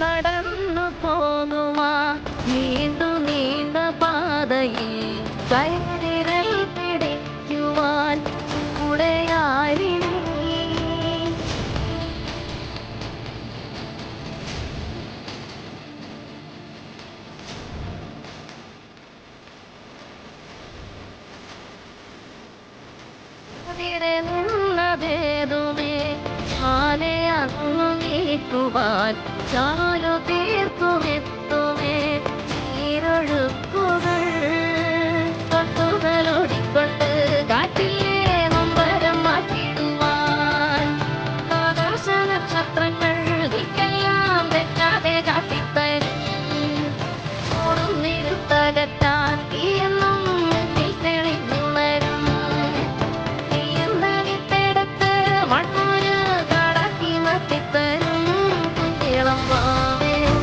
നടന്നു പോകുവാ നീണ്ടു നീണ്ട പാതയിൽ കൈവിരൽ പിടിക്കുവാൻ കൂടെയായി നിന്നതേതുമേ ആലെ അന്നു നീക്കുവാൻ ചാലു തീർത്തുമെത്തുമേ നീരൊഴുക്കുകൾ തൊട്ടുകളോടിക്കൊണ്ട് കാറ്റിലെ നൊമ്പരം മാറ്റിടുവാൻ ആകാശ നക്ഷത്രങ്ങൾ ദിക്കെല്ലാം തെറ്റാതെ കാട്ടിത്തരും ഓടുന്നിരുത്തകറ്റാൻ തീയെന്നും തെളിഞ്ഞുണരും മണ്ണൂര് കാടാക്കി മത്തിത്തരും കുഞ്ഞിളം